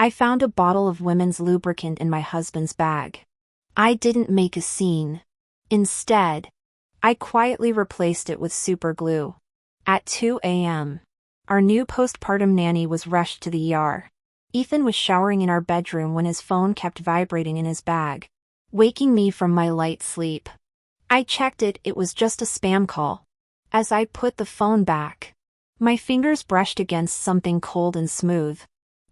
I found a bottle of women's lubricant in my husband's bag. I didn't make a scene. Instead, I quietly replaced it with super glue. At 2 a.m., our new postpartum nanny was rushed to the ER. Ethan was showering in our bedroom when his phone kept vibrating in his bag, waking me from my light sleep. I checked it, it was just a spam call. As I put the phone back, my fingers brushed against something cold and smooth.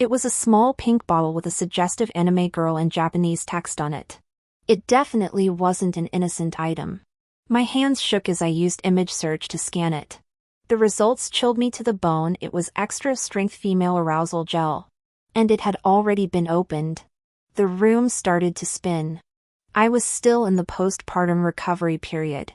It was a small pink bottle with a suggestive anime girl and Japanese text on it. It definitely wasn't an innocent item. My hands shook as I used image search to scan it. The results chilled me to the bone. It was extra strength female arousal gel. And it had already been opened. The room started to spin. I was still in the postpartum recovery period.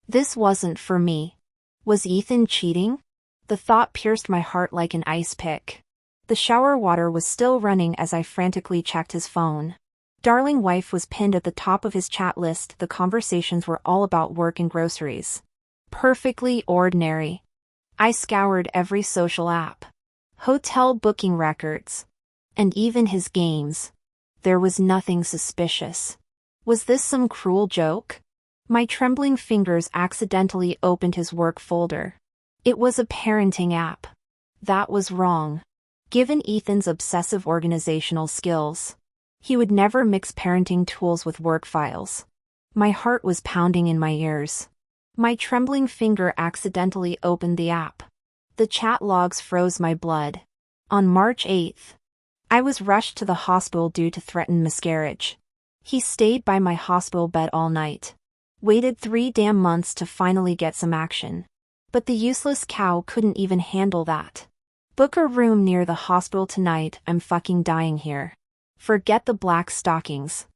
This wasn't for me. Was Ethan cheating? The thought pierced my heart like an ice pick. The shower water was still running as I frantically checked his phone. Darling wife was pinned at the top of his chat list. The conversations were all about work and groceries. Perfectly ordinary. I scoured every social app, hotel booking records, and even his games. There was nothing suspicious. Was this some cruel joke? My trembling fingers accidentally opened his work folder. It was a parenting app. That was wrong. Given Ethan's obsessive organizational skills, he would never mix parenting tools with work files. My heart was pounding in my ears. My trembling finger accidentally opened the app. The chat logs froze my blood. On March 8th, I was rushed to the hospital due to threatened miscarriage. He stayed by my hospital bed all night. Waited 3 damn months to finally get some action. But the useless cow couldn't even handle that. Book a room near the hospital tonight, I'm fucking dying here. Forget the black stockings.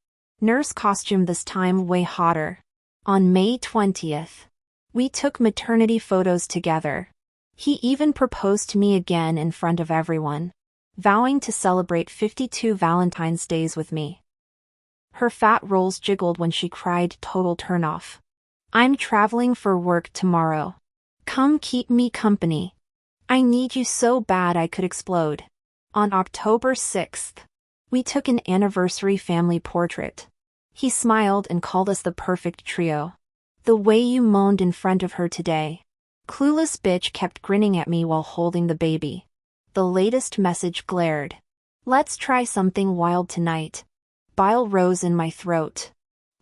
Nurse costume this time way hotter. On May 20th, we took maternity photos together. He even proposed to me again in front of everyone, vowing to celebrate 52 Valentine's Days with me. Her fat rolls jiggled when she cried, total turnoff. I'm traveling for work tomorrow. Come keep me company. I need you so bad I could explode. On October 6th, we took an anniversary family portrait. He smiled and called us the perfect trio. The way you moaned in front of her today. Clueless bitch kept grinning at me while holding the baby. The latest message glared. Let's try something wild tonight. Bile rose in my throat.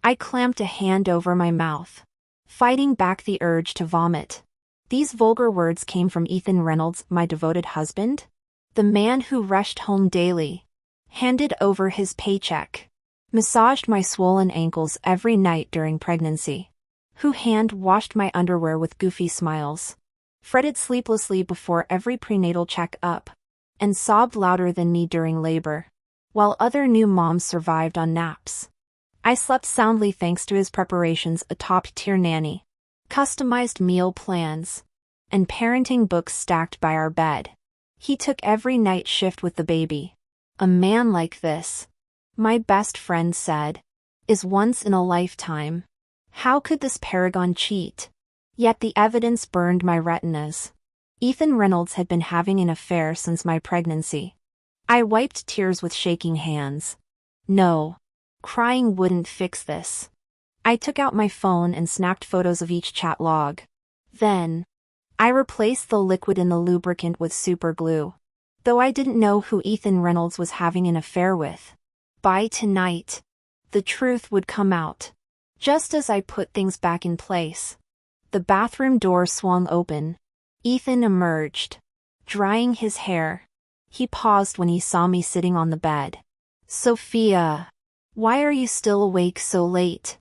I clamped a hand over my mouth, fighting back the urge to vomit. These vulgar words came from Ethan Reynolds, my devoted husband? The man who rushed home daily, handed over his paycheck, massaged my swollen ankles every night during pregnancy, who hand-washed my underwear with goofy smiles, fretted sleeplessly before every prenatal check-up, and sobbed louder than me during labor, while other new moms survived on naps. I slept soundly thanks to his preparations, a top-tier nanny, customized meal plans, and parenting books stacked by our bed. He took every night shift with the baby. A man like this, my best friend said, is once in a lifetime. How could this paragon cheat? Yet the evidence burned my retinas. Ethan Reynolds had been having an affair since my pregnancy. I wiped tears with shaking hands. No, crying wouldn't fix this. I took out my phone and snapped photos of each chat log. Then, I replaced the liquid in the lubricant with super glue. Though I didn't know who Ethan Reynolds was having an affair with. By tonight, the truth would come out. Just as I put things back in place, the bathroom door swung open. Ethan emerged, drying his hair. He paused when he saw me sitting on the bed. Sophia, why are you still awake so late?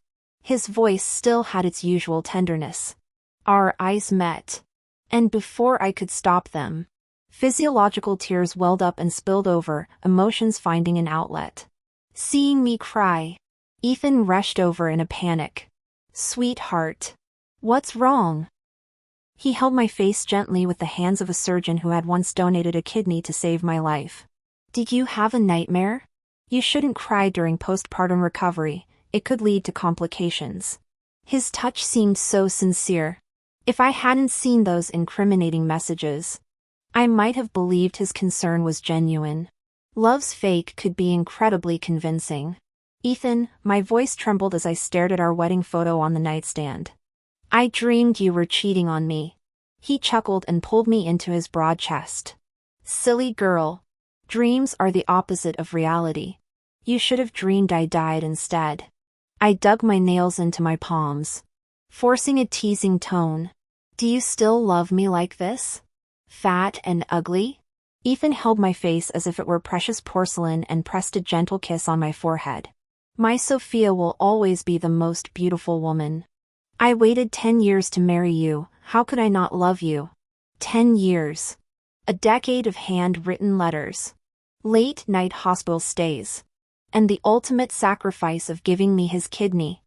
His voice still had its usual tenderness. Our eyes met, and before I could stop them, physiological tears welled up and spilled over, emotions finding an outlet. Seeing me cry, Ethan rushed over in a panic. Sweetheart, what's wrong? He held my face gently with the hands of a surgeon who had once donated a kidney to save my life. Did you have a nightmare? You shouldn't cry during postpartum recovery, it could lead to complications. His touch seemed so sincere. If I hadn't seen those incriminating messages, I might have believed his concern was genuine. Love's fake could be incredibly convincing. Ethan, my voice trembled as I stared at our wedding photo on the nightstand. I dreamed you were cheating on me. He chuckled and pulled me into his broad chest. Silly girl. Dreams are the opposite of reality. You should have dreamed I died instead. I dug my nails into my palms, forcing a teasing tone. Do you still love me like this? Fat and ugly? Ethan held my face as if it were precious porcelain and pressed a gentle kiss on my forehead. My Sophia will always be the most beautiful woman. I waited 10 years to marry you, how could I not love you? 10 years. A decade of handwritten letters. Late-night hospital stays. And the ultimate sacrifice of giving me his kidney.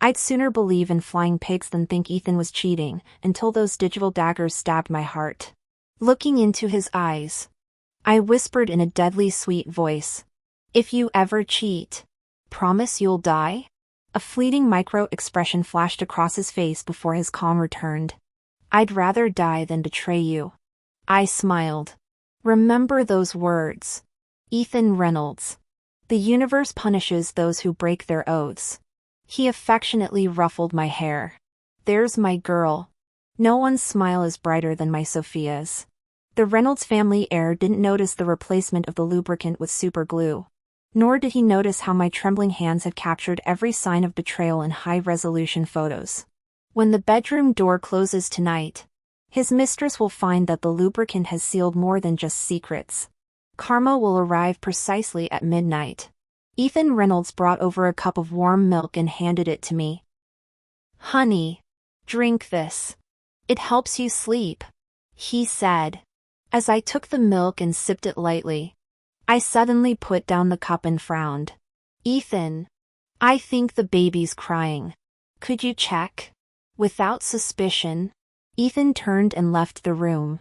I'd sooner believe in flying pigs than think Ethan was cheating, until those digital daggers stabbed my heart. Looking into his eyes, I whispered in a deadly sweet voice. If you ever cheat, promise you'll die? A fleeting micro-expression flashed across his face before his calm returned. I'd rather die than betray you. I smiled. Remember those words. Ethan Reynolds. The universe punishes those who break their oaths. He affectionately ruffled my hair. There's my girl. No one's smile is brighter than my Sophia's. The Reynolds family heir didn't notice the replacement of the lubricant with super glue. Nor did he notice how my trembling hands had captured every sign of betrayal in high-resolution photos. When the bedroom door closes tonight, his mistress will find that the lubricant has sealed more than just secrets. Karma will arrive precisely at midnight. Ethan Reynolds brought over a cup of warm milk and handed it to me. Honey, drink this. It helps you sleep, he said. As I took the milk and sipped it lightly, I suddenly put down the cup and frowned. Ethan, I think the baby's crying. Could you check? Without suspicion, Ethan turned and left the room.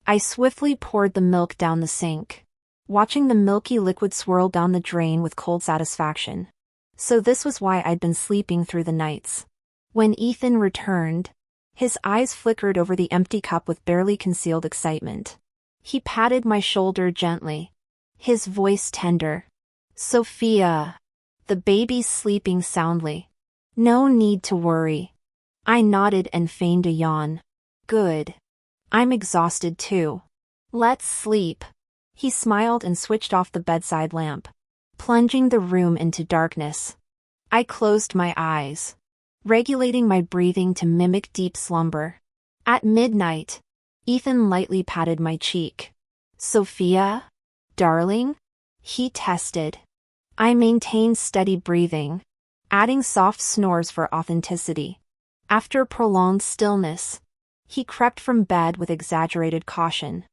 I swiftly poured the milk down the sink, watching the milky liquid swirl down the drain with cold satisfaction. So this was why I'd been sleeping through the nights. When Ethan returned, his eyes flickered over the empty cup with barely concealed excitement. He patted my shoulder gently, his voice tender. Sophia, the baby's sleeping soundly. No need to worry. I nodded and feigned a yawn. Good. I'm exhausted too. Let's sleep. He smiled and switched off the bedside lamp, plunging the room into darkness. I closed my eyes, regulating my breathing to mimic deep slumber. At midnight, Ethan lightly patted my cheek. Sophia? Darling? He tested. I maintained steady breathing, adding soft snores for authenticity. After prolonged stillness, he crept from bed with exaggerated caution.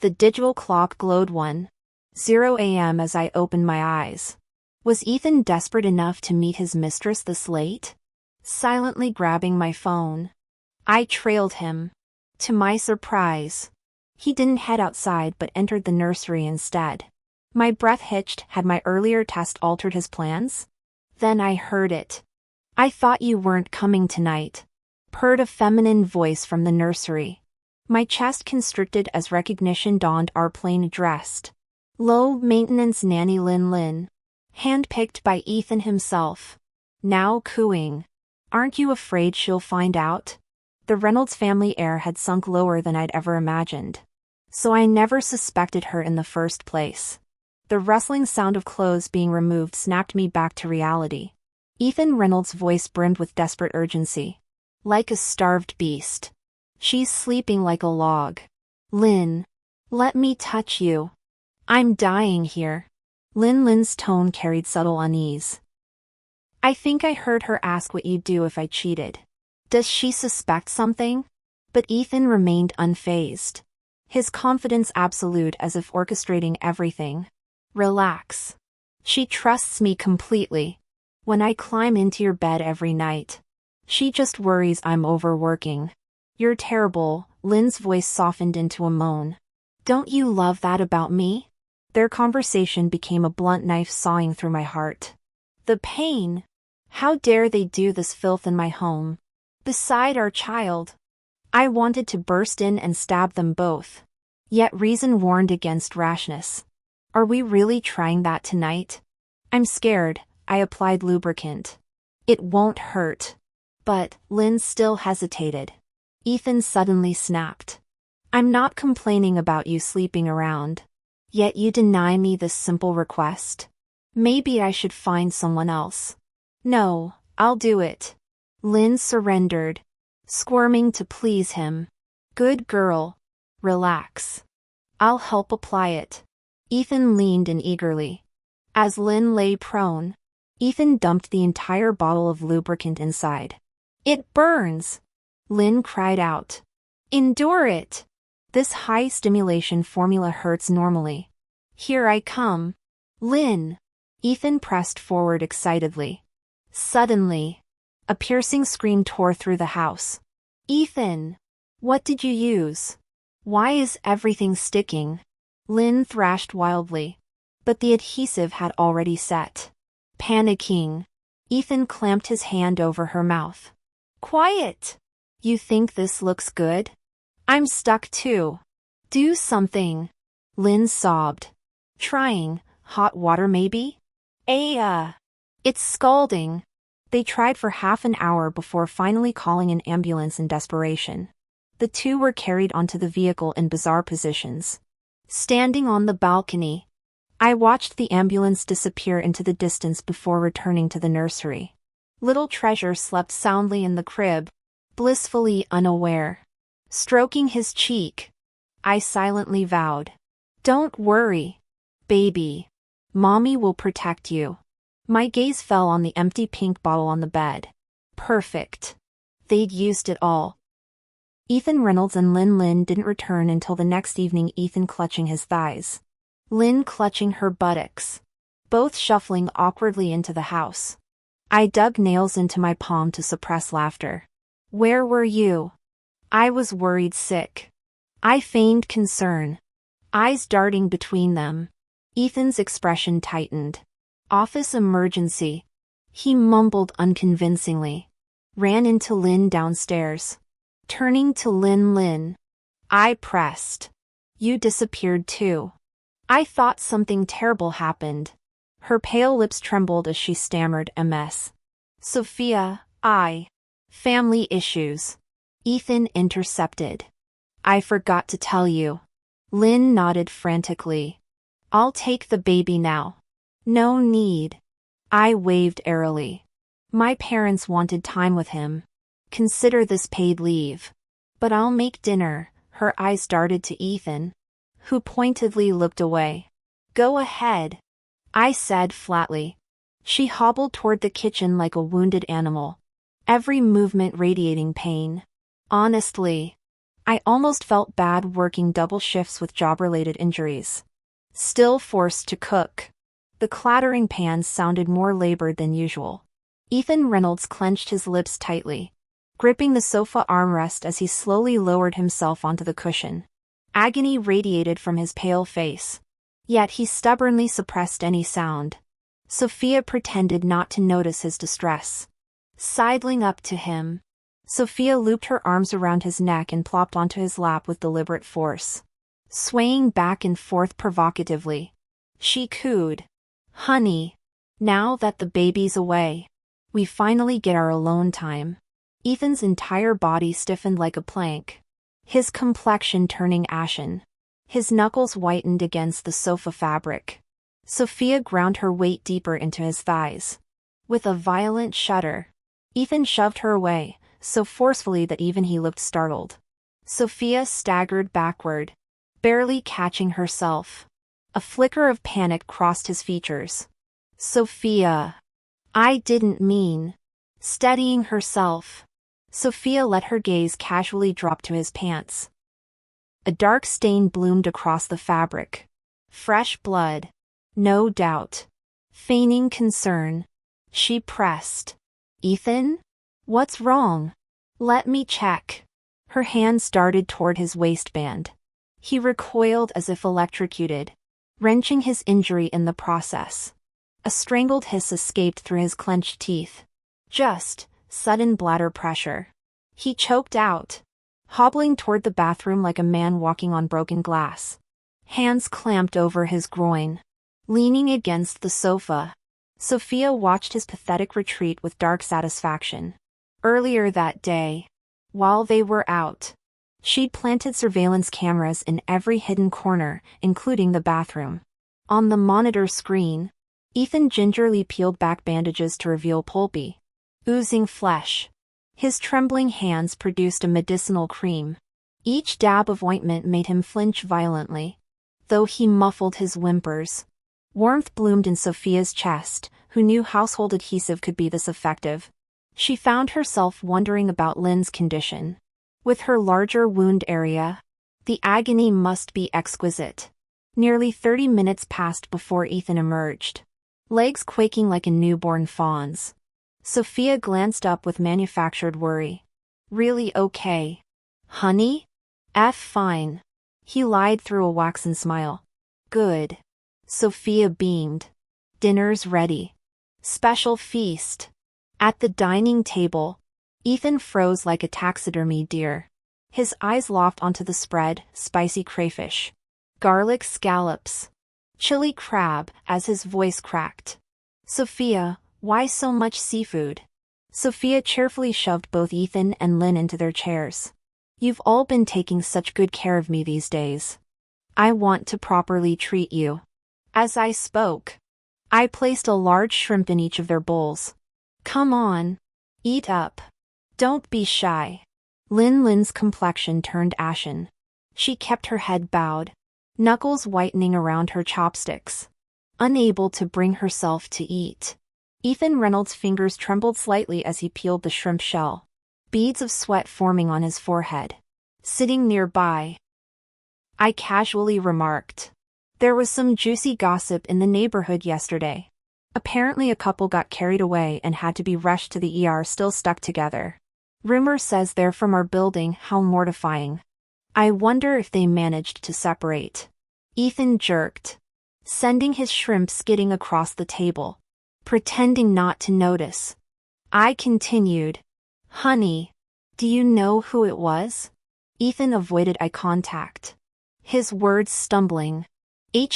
The digital clock glowed 1:00 a.m. as I opened my eyes. Was Ethan desperate enough to meet his mistress this late? Silently grabbing my phone, I trailed him. To my surprise, he didn't head outside but entered the nursery instead. My breath hitched. Had my earlier test altered his plans? Then I heard it. I thought you weren't coming tonight, purred a feminine voice from the nursery. My chest constricted as recognition dawned. Our plain-dressed, low-maintenance nanny Lin, handpicked by Ethan himself. Now cooing. Aren't you afraid she'll find out? The Reynolds family heir had sunk lower than I'd ever imagined. So I never suspected her in the first place. The rustling sound of clothes being removed snapped me back to reality. Ethan Reynolds' voice brimmed with desperate urgency. Like a starved beast. She's sleeping like a log. Lin, let me touch you. I'm dying here. Lin's tone carried subtle unease. I think I heard her ask what you'd do if I cheated. Does she suspect something? But Ethan remained unfazed. His confidence absolute, as if orchestrating everything. Relax. She trusts me completely. When I climb into your bed every night, she just worries I'm overworking. You're terrible. Lin's voice softened into a moan. Don't you love that about me? Their conversation became a blunt knife sawing through my heart. The pain. How dare they do this filth in my home? Beside our child. I wanted to burst in and stab them both. Yet reason warned against rashness. Are we really trying that tonight? I'm scared. I applied lubricant. It won't hurt. But, Lynn still hesitated. Ethan suddenly snapped. I'm not complaining about you sleeping around. Yet you deny me this simple request? Maybe I should find someone else. No, I'll do it. Lynn surrendered, squirming to please him. Good girl. Relax. I'll help apply it. Ethan leaned in eagerly. As Lynn lay prone, Ethan dumped the entire bottle of lubricant inside. It burns! Lynn cried out. Endure it! This high-stimulation formula hurts normally. Here I come. Lynn! Ethan pressed forward excitedly. Suddenly, a piercing scream tore through the house. Ethan! What did you use? Why is everything sticking? Lynn thrashed wildly. But the adhesive had already set. Panicking, Ethan clamped his hand over her mouth. Quiet! You think this looks good? I'm stuck too. Do something. Lynn sobbed. Trying. Hot water maybe? It's scalding. They tried for half an hour before finally calling an ambulance in desperation. The two were carried onto the vehicle in bizarre positions. Standing on the balcony, I watched the ambulance disappear into the distance before returning to the nursery. Little Treasure slept soundly in the crib, blissfully unaware. Stroking his cheek, I silently vowed, Don't worry, baby. Mommy will protect you. My gaze fell on the empty pink bottle on the bed. Perfect. They'd used it all. Ethan Reynolds and Lynn didn't return until the next evening, Ethan clutching his thighs. Lynn clutching her buttocks. Both shuffling awkwardly into the house. I dug nails into my palm to suppress laughter. Where were you? I was worried sick. I feigned concern. Eyes darting between them. Ethan's expression tightened. Office emergency. He mumbled unconvincingly. Ran into Lynn downstairs. Turning to Lynn. I pressed. You disappeared too. I thought something terrible happened. Her pale lips trembled as she stammered MS. Sophia, family issues. Ethan intercepted. I forgot to tell you. Lynn nodded frantically. I'll take the baby now. No need. I waved airily. My parents wanted time with him. Consider this paid leave. But I'll make dinner. Her eyes darted to Ethan, who pointedly looked away. Go ahead, I said flatly. She hobbled toward the kitchen like a wounded animal, every movement radiating pain. Honestly, I almost felt bad working double shifts with job-related injuries. Still forced to cook. The clattering pans sounded more labored than usual. Ethan Reynolds clenched his lips tightly, gripping the sofa armrest as he slowly lowered himself onto the cushion. Agony radiated from his pale face. Yet he stubbornly suppressed any sound. Sophia pretended not to notice his distress. Sidling up to him, Sophia looped her arms around his neck and plopped onto his lap with deliberate force. Swaying back and forth provocatively, she cooed, Honey, now that the baby's away, we finally get our alone time. Ethan's entire body stiffened like a plank, his complexion turning ashen. His knuckles whitened against the sofa fabric. Sophia ground her weight deeper into his thighs. With a violent shudder, Ethan shoved her away, so forcefully that even he looked startled. Sophia staggered backward, barely catching herself. A flicker of panic crossed his features. Sophia. I didn't mean. Steadying herself, Sophia let her gaze casually drop to his pants. A dark stain bloomed across the fabric. Fresh blood. No doubt. Feigning concern, she pressed. Ethan? What's wrong? Let me check. Her hands darted toward his waistband. He recoiled as if electrocuted, wrenching his injury in the process. A strangled hiss escaped through his clenched teeth. Just sudden bladder pressure. He choked out, hobbling toward the bathroom like a man walking on broken glass. hands clamped over his groin. Leaning against the sofa, Sophia watched his pathetic retreat with dark satisfaction. Earlier that day, while they were out, she'd planted surveillance cameras in every hidden corner, including the bathroom. On the monitor screen, Ethan gingerly peeled back bandages to reveal pulpy, oozing flesh. His trembling hands produced a medicinal cream. Each dab of ointment made him flinch violently, though he muffled his whimpers. Warmth bloomed in Sophia's chest, who knew household adhesive could be this effective. She found herself wondering about Lynn's condition. With her larger wound area, the agony must be exquisite. Nearly 30 minutes passed before Ethan emerged, legs quaking like a newborn fawn's. Sophia glanced up with manufactured worry. Really okay, honey? Fine. He lied through a waxen smile. Good. Sophia beamed. Dinner's ready. Special feast. At the dining table, Ethan froze like a taxidermy deer. His eyes locked onto the spread, spicy crayfish, garlic scallops, chili crab, as his voice cracked. Sophia, why so much seafood? Sophia cheerfully shoved both Ethan and Lynn into their chairs. You've all been taking such good care of me these days. I want to properly treat you. As I spoke, I placed a large shrimp in each of their bowls. Come on. Eat up. Don't be shy. Lynn's complexion turned ashen. She kept her head bowed, knuckles whitening around her chopsticks, unable to bring herself to eat. Ethan Reynolds' fingers trembled slightly as he peeled the shrimp shell, beads of sweat forming on his forehead. Sitting nearby, I casually remarked, there was some juicy gossip in the neighborhood yesterday. Apparently a couple got carried away and had to be rushed to the ER still stuck together. Rumor says they're from our building. How mortifying. I wonder if they managed to separate. Ethan jerked, sending his shrimp skidding across the table, pretending not to notice. I continued, honey, do you know who it was? Ethan avoided eye contact, his words stumbling.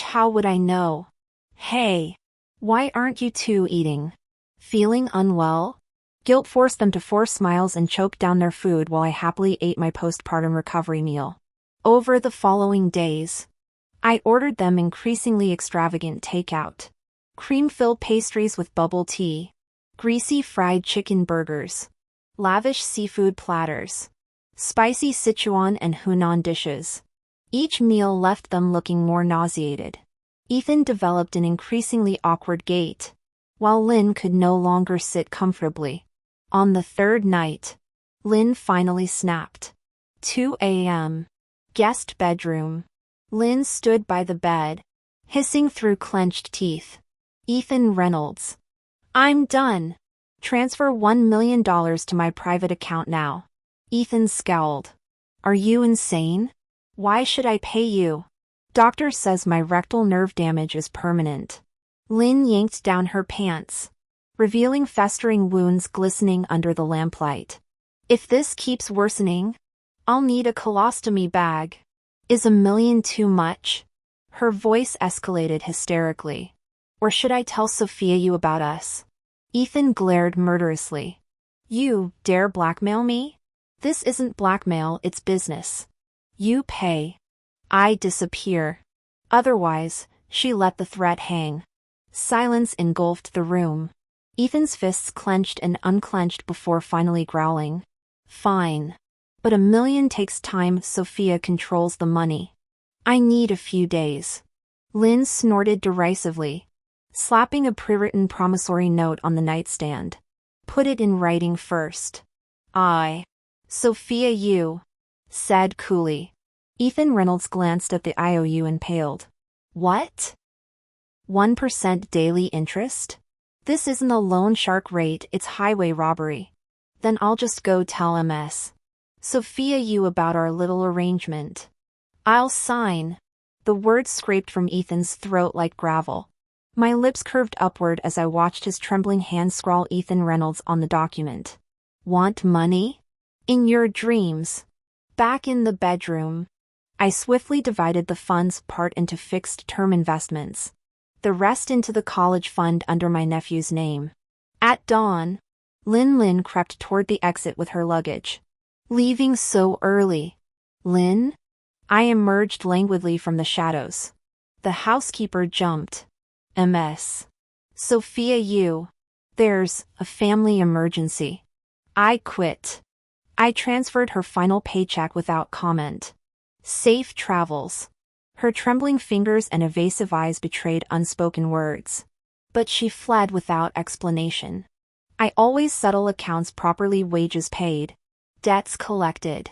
How would I know? Hey, why aren't you two eating? Feeling unwell? Guilt forced them to force smiles and choke down their food while I happily ate my postpartum recovery meal. Over the following days, I ordered them increasingly extravagant takeout. Cream-filled pastries with bubble tea, greasy fried chicken burgers, lavish seafood platters, spicy Sichuan and Hunan dishes. Each meal left them looking more nauseated. Ethan developed an increasingly awkward gait, while Lynn could no longer sit comfortably. On the third night, Lynn finally snapped. 2 a.m. Guest bedroom. Lynn stood by the bed, hissing through clenched teeth. Ethan Reynolds. I'm done. Transfer $1 million to my private account now. Ethan scowled. Are you insane? Why should I pay you? Doctor says my rectal nerve damage is permanent. Lynn yanked down her pants, revealing festering wounds glistening under the lamplight. If this keeps worsening, I'll need a colostomy bag. Is $1 million too much? Her voice escalated hysterically. Or should I tell Sophia you about us? Ethan glared murderously. You dare blackmail me? This isn't blackmail, it's business. You pay. I disappear. Otherwise, she let the threat hang. Silence engulfed the room. Ethan's fists clenched and unclenched before finally growling. Fine. But $1 million takes time. Sophia controls the money. I need a few days. Lynn snorted derisively, slapping a pre-written promissory note on the nightstand. Put it in writing first. Sophia you said coolly. Ethan Reynolds glanced at the IOU and paled. What? 1% daily interest? This isn't a loan shark rate, it's highway robbery. Then I'll just go tell MS. Sophia you about our little arrangement. I'll sign. The words scraped from Ethan's throat like gravel. My lips curved upward as I watched his trembling hand scrawl Ethan Reynolds on the document. Want money? In your dreams. Back in the bedroom, I swiftly divided the fund's part into fixed-term investments, the rest into the college fund under my nephew's name. At dawn, Lin crept toward the exit with her luggage. Leaving so early. Lin? I emerged languidly from the shadows. The housekeeper jumped. MS. Sophia, there's a family emergency. I quit. I transferred her final paycheck without comment. Safe travels. Her trembling fingers and evasive eyes betrayed unspoken words. But she fled without explanation. I always settle accounts properly, wages paid, debts collected.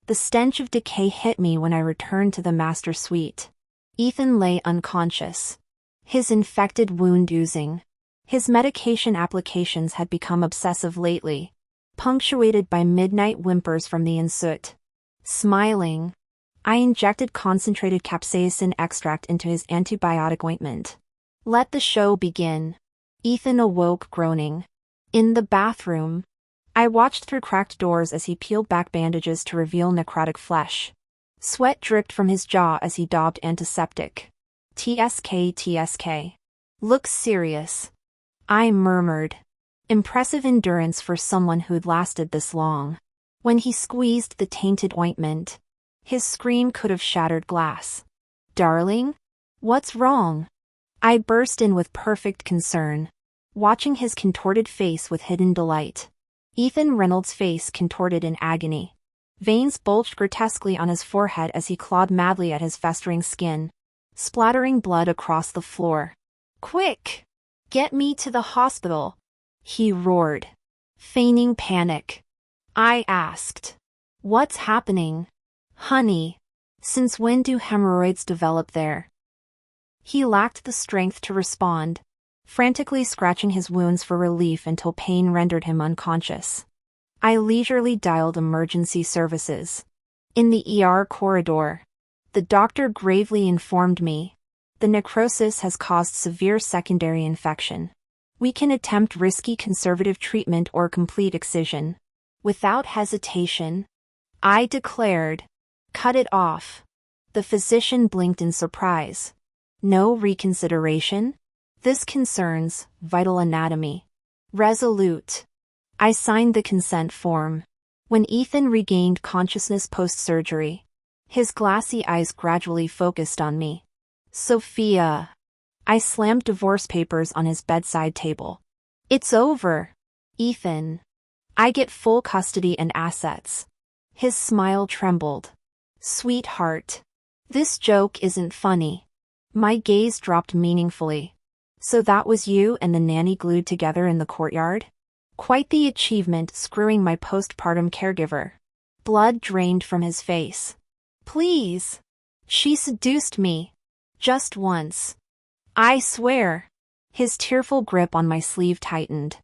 The stench of decay hit me when I returned to the master suite. Ethan lay unconscious, his infected wound oozing. His medication applications had become obsessive lately, punctuated by midnight whimpers from the insert. Smiling, I injected concentrated capsaicin extract into his antibiotic ointment. Let the show begin. Ethan awoke groaning. In the bathroom, I watched through cracked doors as he peeled back bandages to reveal necrotic flesh. Sweat dripped from his jaw as he daubed antiseptic. TSK. Looks serious. I murmured. Impressive endurance for someone who'd lasted this long. When he squeezed the tainted ointment, his scream could have shattered glass. Darling? What's wrong? I burst in with perfect concern, watching his contorted face with hidden delight. Ethan Reynolds' face contorted in agony. Veins bulged grotesquely on his forehead as he clawed madly at his festering skin, splattering blood across the floor. Quick! Get me to the hospital! He roared, feigning panic. I asked, what's happening? Honey, since when do hemorrhoids develop there? He lacked the strength to respond, frantically scratching his wounds for relief until pain rendered him unconscious. I leisurely dialed emergency services. In the ER corridor, the doctor gravely informed me, the necrosis has caused severe secondary infection. We can attempt risky conservative treatment or complete excision. Without hesitation, I declared, cut it off. The physician blinked in surprise. No reconsideration? This concerns vital anatomy. Resolute. I signed the consent form. When Ethan regained consciousness post-surgery, his glassy eyes gradually focused on me. Sophia. I slammed divorce papers on his bedside table. It's over. Ethan. I get full custody and assets. His smile trembled. Sweetheart. This joke isn't funny. My gaze dropped meaningfully. So that was you and the nanny glued together in the courtyard? Quite the achievement, screwing my postpartum caregiver. Blood drained from his face. Please. She seduced me. Just once. I swear. His tearful grip on my sleeve tightened.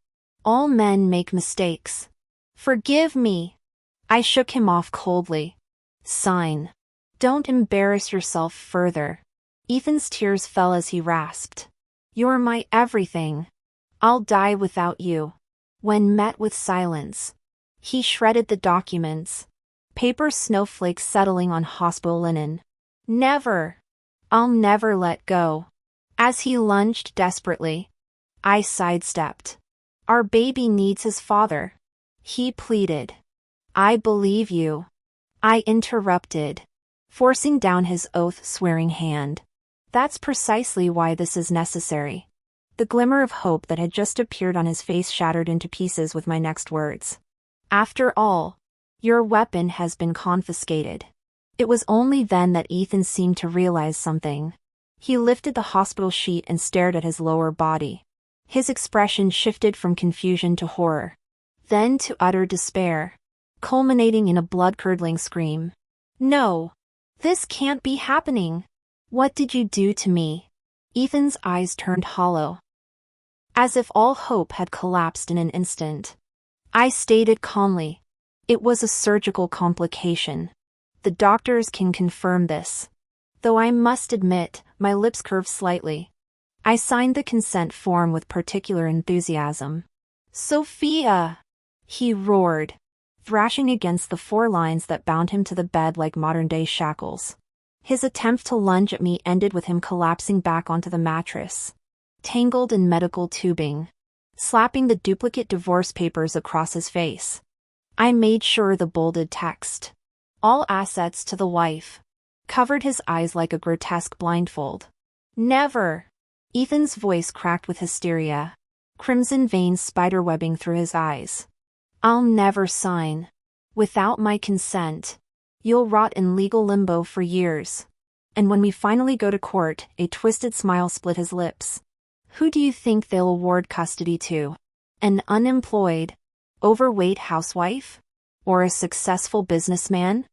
All men make mistakes. Forgive me. I shook him off coldly. Sign. Don't embarrass yourself further. Ethan's tears fell as he rasped. You're my everything. I'll die without you. When met with silence, he shredded the documents. Paper snowflakes settling on hospital linen. Never. I'll never let go. As he lunged desperately, I sidestepped. Our baby needs his father. He pleaded. I believe you. I interrupted, forcing down his oath-swearing hand. That's precisely why this is necessary. The glimmer of hope that had just appeared on his face shattered into pieces with my next words. After all, your weapon has been confiscated. It was only then that Ethan seemed to realize something. He lifted the hospital sheet and stared at his lower body. His expression shifted from confusion to horror, then to utter despair, culminating in a blood-curdling scream. No! This can't be happening! What did you do to me? Ethan's eyes turned hollow, as if all hope had collapsed in an instant. I stated calmly, it was a surgical complication. The doctors can confirm this. Though I must admit, my lips curved slightly. I signed the consent form with particular enthusiasm. Sophia! He roared, thrashing against the 4 lines that bound him to the bed like modern-day shackles. His attempt to lunge at me ended with him collapsing back onto the mattress, tangled in medical tubing, slapping the duplicate divorce papers across his face. I made sure the bolded text, "All assets to the wife," covered his eyes like a grotesque blindfold. "Never!" Ethan's voice cracked with hysteria, crimson veins spiderwebbing through his eyes. "I'll never sign. Without my consent. You'll rot in legal limbo for years. And when we finally go to court," a twisted smile split his lips. "Who do you think they'll award custody to? An unemployed, overweight housewife? Or a successful businessman?"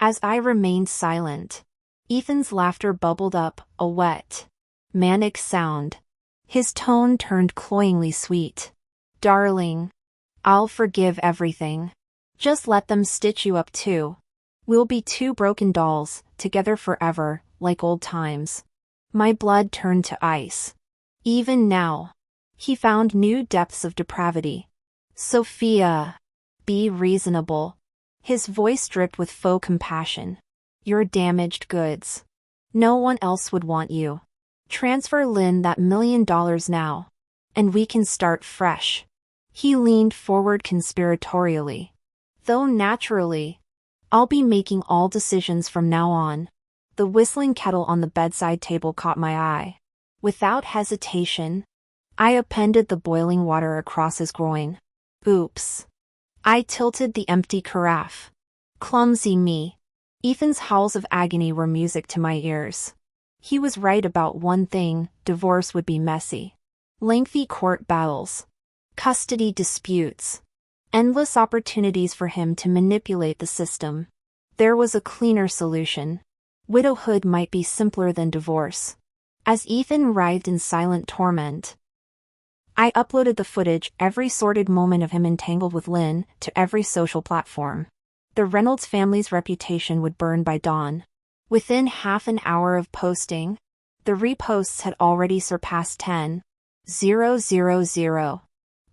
As I remained silent, Ethan's laughter bubbled up, a wet, manic sound. His tone turned cloyingly sweet. "Darling, I'll forgive everything. Just let them stitch you up too. We'll be two broken dolls, together forever, like old times." My blood turned to ice. Even now, he found new depths of depravity. "Sophia, be reasonable." His voice dripped with faux compassion. "You're damaged goods. No one else would want you. Transfer Lynn that $1 million now. And we can start fresh." He leaned forward conspiratorially. "Though naturally, I'll be making all decisions from now on." The whistling kettle on the bedside table caught my eye. Without hesitation, I appended the boiling water across his groin. Oops. I tilted the empty carafe. Clumsy me. Ethan's howls of agony were music to my ears. He was right about one thing: divorce would be messy. Lengthy court battles, custody disputes, endless opportunities for him to manipulate the system. There was a cleaner solution. Widowhood might be simpler than divorce. As Ethan writhed in silent torment, I uploaded the footage, every sordid moment of him entangled with Lynn, to every social platform. The Reynolds family's reputation would burn by dawn. Within half an hour of posting, the reposts had already surpassed 10,000.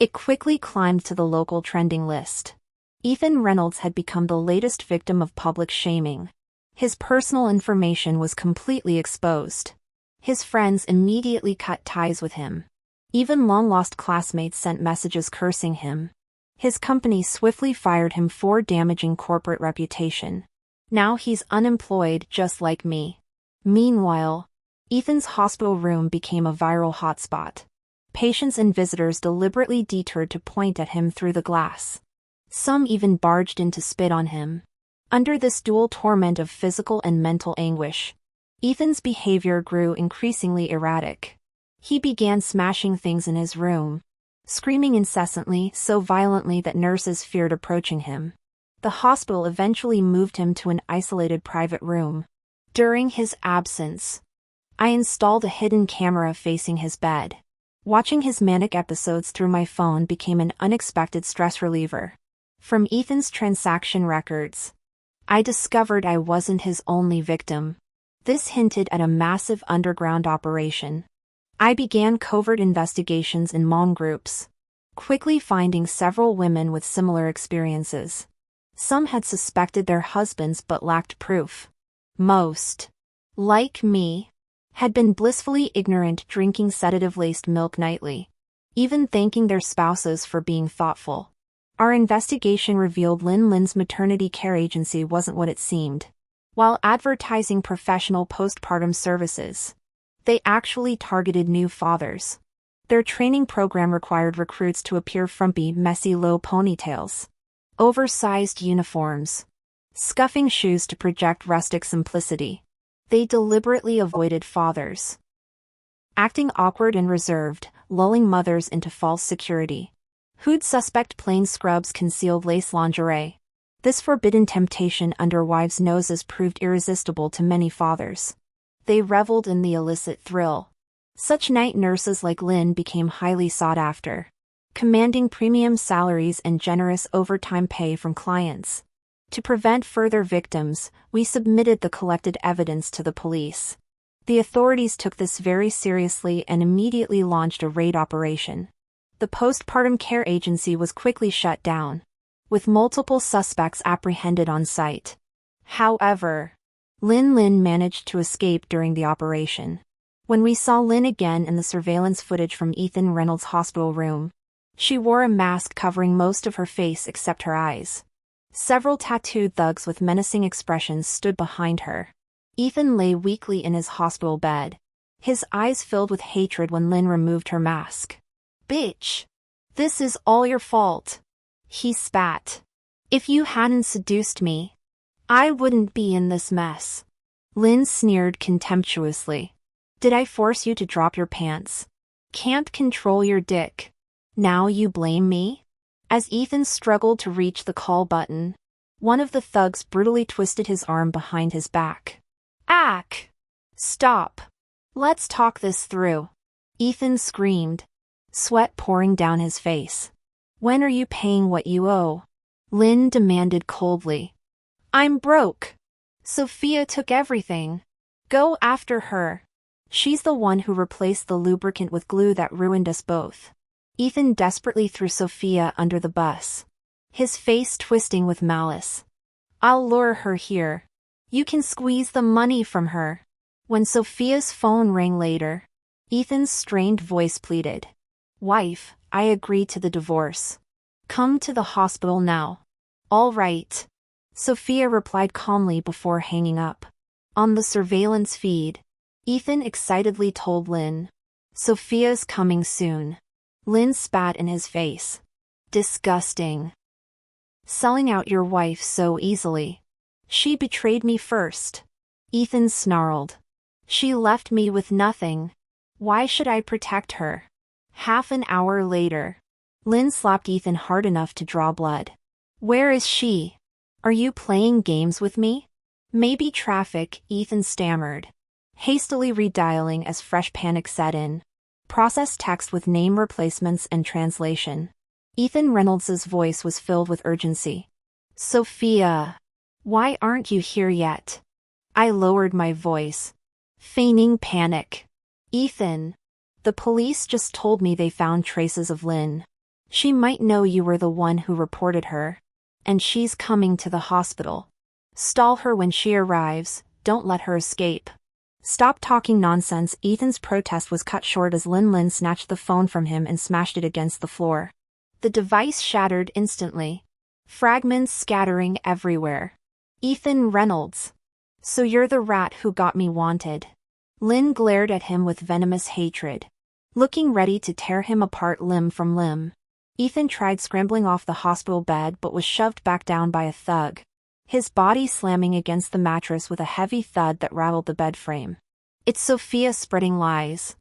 It quickly climbed to the local trending list. Ethan Reynolds had become the latest victim of public shaming. His personal information was completely exposed. His friends immediately cut ties with him. Even long-lost classmates sent messages cursing him. His company swiftly fired him for damaging corporate reputation. Now he's unemployed just like me. Meanwhile, Ethan's hospital room became a viral hotspot. Patients and visitors deliberately detoured to point at him through the glass. Some even barged in to spit on him. Under this dual torment of physical and mental anguish, Ethan's behavior grew increasingly erratic. He began smashing things in his room, screaming incessantly, so violently that nurses feared approaching him. The hospital eventually moved him to an isolated private room. During his absence, I installed a hidden camera facing his bed. Watching his manic episodes through my phone became an unexpected stress reliever. From Ethan's transaction records, I discovered I wasn't his only victim. This hinted at a massive underground operation. I began covert investigations in mom groups, quickly finding several women with similar experiences. Some had suspected their husbands but lacked proof. Most, like me, had been blissfully ignorant, drinking sedative-laced milk nightly, even thanking their spouses for being thoughtful. Our investigation revealed Lynn's maternity care agency wasn't what it seemed. While advertising professional postpartum services, they actually targeted new fathers. Their training program required recruits to appear frumpy, messy low ponytails, oversized uniforms, scuffing shoes to project rustic simplicity. They deliberately avoided fathers, acting awkward and reserved, lulling mothers into false security. Who'd suspect plain scrubs concealed lace lingerie? This forbidden temptation under wives' noses proved irresistible to many fathers. They reveled in the illicit thrill. Such night nurses like Lynn became highly sought after, commanding premium salaries and generous overtime pay from clients. To prevent further victims, we submitted the collected evidence to the police. The authorities took this very seriously and immediately launched a raid operation. The postpartum care agency was quickly shut down, with multiple suspects apprehended on site. However, Lynn managed to escape during the operation. When we saw Lynn again in the surveillance footage from Ethan Reynolds' hospital room, she wore a mask covering most of her face except her eyes. Several tattooed thugs with menacing expressions stood behind her. Ethan lay weakly in his hospital bed, his eyes filled with hatred when Lynn removed her mask. "Bitch! This is all your fault," he spat. "If you hadn't seduced me, I wouldn't be in this mess." Lynn sneered contemptuously. "Did I force you to drop your pants? Can't control your dick. Now you blame me?" As Ethan struggled to reach the call button, one of the thugs brutally twisted his arm behind his back. "Ack! Stop. Let's talk this through," Ethan screamed, sweat pouring down his face. "When are you paying what you owe?" Lynn demanded coldly. "I'm broke. Sophia took everything. Go after her. She's the one who replaced the lubricant with glue that ruined us both." Ethan desperately threw Sophia under the bus, his face twisting with malice. "I'll lure her here. You can squeeze the money from her." When Sophia's phone rang later, Ethan's strained voice pleaded. "Wife, I agree to the divorce. Come to the hospital now." "All right," Sophia replied calmly before hanging up. On the surveillance feed, Ethan excitedly told Lynn, "Sophia's coming soon." Lynn spat in his face. "Disgusting. Selling out your wife so easily. She betrayed me first." Ethan snarled. "She left me with nothing. Why should I protect her?" Half an hour later, Lynn slapped Ethan hard enough to draw blood. "Where is she? Are you playing games with me?" "Maybe traffic," Ethan stammered, hastily redialing as fresh panic set in. Process text with name replacements and translation. Ethan Reynolds' voice was filled with urgency. "Sophia, why aren't you here yet?" I lowered my voice, feigning panic. "Ethan, the police just told me they found traces of Lynn. She might know you were the one who reported her. And she's coming to the hospital. Stall her when she arrives, don't let her escape." "Stop talking nonsense." Ethan's protest was cut short as Lynn snatched the phone from him and smashed it against the floor. The device shattered instantly, fragments scattering everywhere. "Ethan Reynolds. So you're the rat who got me wanted." Lynn glared at him with venomous hatred, looking ready to tear him apart limb from limb. Ethan tried scrambling off the hospital bed but was shoved back down by a thug, his body slamming against the mattress with a heavy thud that rattled the bed frame. "It's Sophia spreading lies.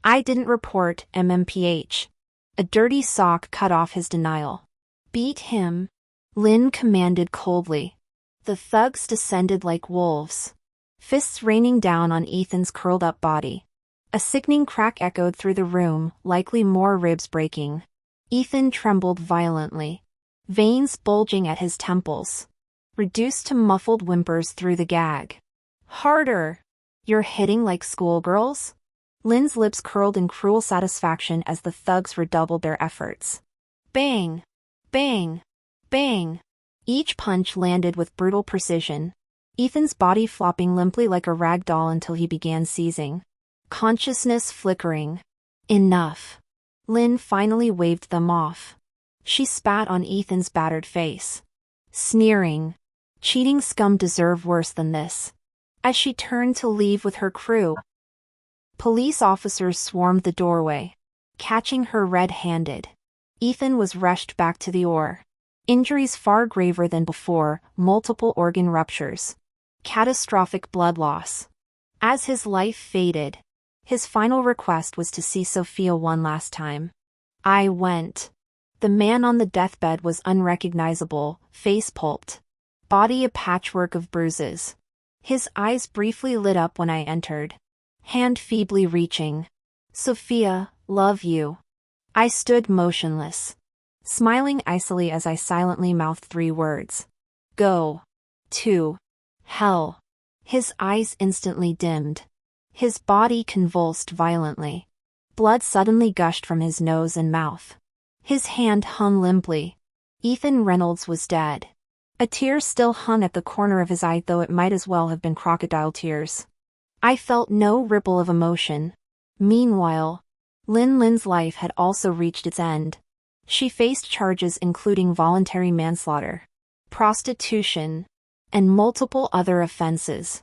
I didn't report MMPH." A dirty sock cut off his denial. "Beat him," Lynn commanded coldly. The thugs descended like wolves, fists raining down on Ethan's curled-up body. A sickening crack echoed through the room, likely more ribs breaking. Ethan trembled violently, veins bulging at his temples, reduced to muffled whimpers through the gag. "Harder! You're hitting like schoolgirls?" Lynn's lips curled in cruel satisfaction as the thugs redoubled their efforts. Bang! Bang! Bang! Each punch landed with brutal precision, Ethan's body flopping limply like a rag doll until he began seizing, consciousness flickering. "Enough." Lynn finally waved them off. She spat on Ethan's battered face, sneering, "Cheating scum deserve worse than this." As she turned to leave with her crew, police officers swarmed the doorway, catching her red-handed. Ethan was rushed back to the OR. Injuries far graver than before, multiple organ ruptures, catastrophic blood loss. As his life faded, his final request was to see Sophia one last time. I went. The man on the deathbed was unrecognizable, face pulped, body a patchwork of bruises. His eyes briefly lit up when I entered, hand feebly reaching. "Sophia, love you." I stood motionless, smiling icily as I silently mouthed 3 words. "Go. To. Hell." His eyes instantly dimmed. His body convulsed violently. Blood suddenly gushed from his nose and mouth. His hand hung limply. Ethan Reynolds was dead. A tear still hung at the corner of his eye, though it might as well have been crocodile tears. I felt no ripple of emotion. Meanwhile, Lin's life had also reached its end. She faced charges including voluntary manslaughter, prostitution, and multiple other offenses,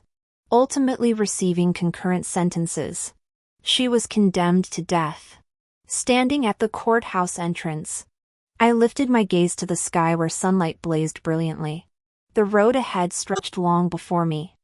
ultimately receiving concurrent sentences. She was condemned to death. Standing at the courthouse entrance, I lifted my gaze to the sky where sunlight blazed brilliantly. The road ahead stretched long before me,